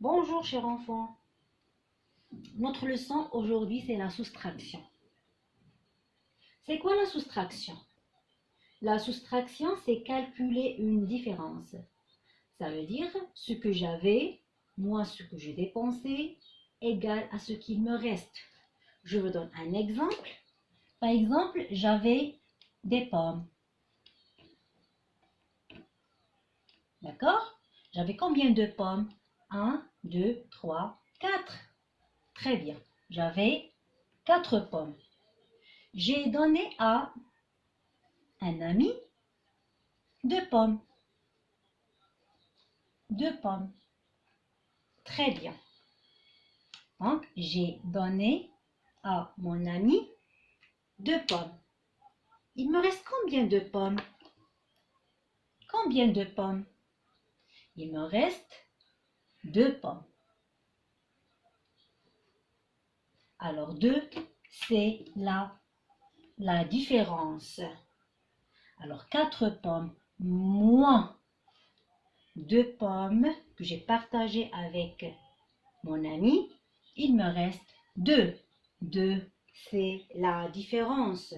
Bonjour cher enfant, notre leçon aujourd'hui c'est la soustraction. C'est quoi la soustraction? La soustraction c'est calculer une différence. Ça veut dire ce que j'avais, moins ce que j'ai dépensé, égal à ce qu'il me reste. Je vous donne un exemple. Par exemple, j'avais des pommes. D'accord? J'avais combien de pommes? 1, 2, 3, 4. Très bien. J'avais 4 pommes. J'ai donné à un ami 2 pommes. 2 pommes. Très bien. Donc, j'ai donné à mon ami 2 pommes. Il me reste combien de pommes? Combien de pommes? Il me reste 2 pommes. Alors, 2, c'est la différence. Alors, 4 pommes moins 2 pommes que j'ai partagées avec mon ami, il me reste 2. 2, c'est la différence.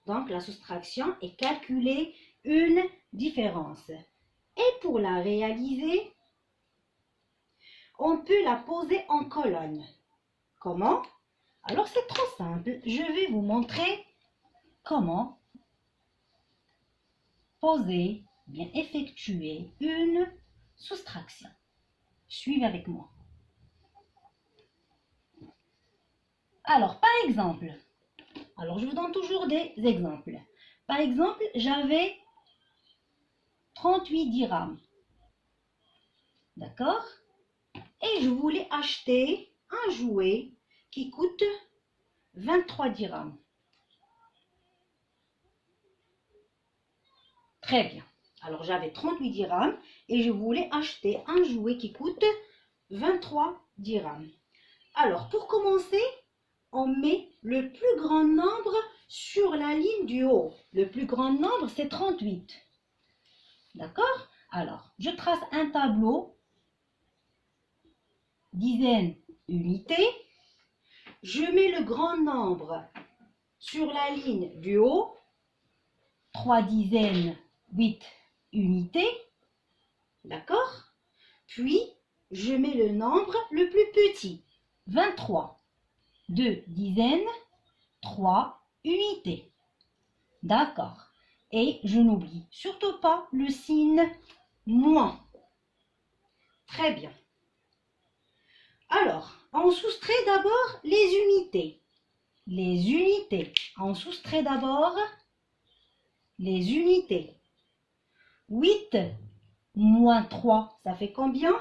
Donc, la soustraction est calculer une différence. Et pour la réaliser, on peut la poser en colonne. Comment? Alors, c'est trop simple. Je vais vous montrer comment poser, bien effectuer une soustraction. Suivez avec moi. Alors, par exemple, je vous donne toujours des exemples. Par exemple, j'avais 38 dirhams. D'accord? Et je voulais acheter un jouet qui coûte 23 dirhams. Très bien. Alors, j'avais 38 dirhams et je voulais acheter un jouet qui coûte 23 dirhams. Alors, pour commencer, on met le plus grand nombre sur la ligne du haut. Le plus grand nombre, c'est 38. D'accord? Alors, je trace un tableau, dizaines, unités. Je mets le grand nombre sur la ligne du haut, 3 dizaines, 8 unités. D'accord? Puis, je mets le nombre le plus petit, 23. 2 dizaines, 3 unités. D'accord. Et je n'oublie surtout pas le signe moins. Très bien. Alors, on soustrait d'abord les unités. Les unités. On soustrait d'abord les unités. 8 moins 3, ça fait combien?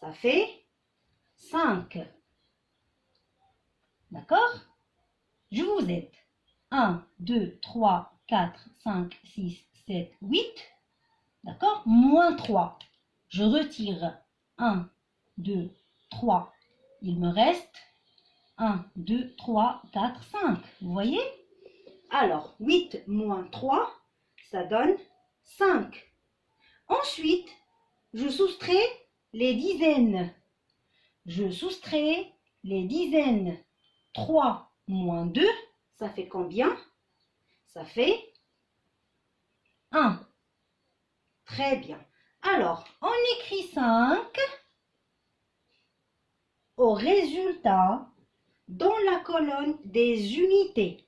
Ça fait 5. D'accord? Je vous aide. 1, 2, 3, 4, 5, 6, 7, 8. D'accord? Moins 3. Je retire 1, 2, 3. Il me reste 1, 2, 3, 4, 5. Vous voyez? Alors, 8 moins 3, ça donne 5. Ensuite, je soustrais les dizaines. Je soustrais les dizaines. 3 moins 2, ça fait combien? Ça fait 1. Très bien. Alors, on écrit 5 au résultat dans la colonne des unités.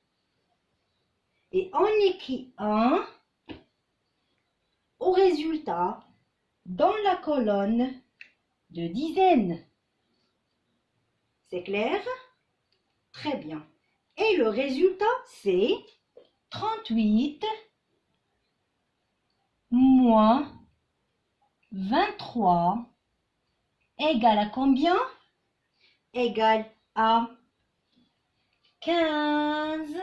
Et on écrit 1 au résultat dans la colonne de dizaines. C'est clair? Très bien. Et le résultat, c'est 38 moins 23 égale à combien? Égale à 15.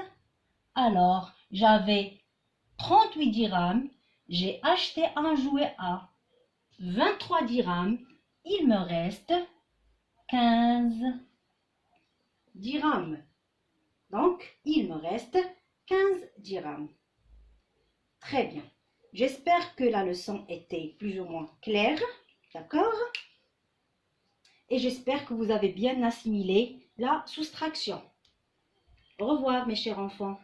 Alors, j'avais 38 dirhams. J'ai acheté un jouet à 23 dirhams. Il me reste 15 dirhams. Donc, il me reste 15 dirhams. Très bien. J'espère que la leçon était plus ou moins claire. D'accord? et j'espère que vous avez bien assimilé la soustraction. Au revoir mes chers enfants.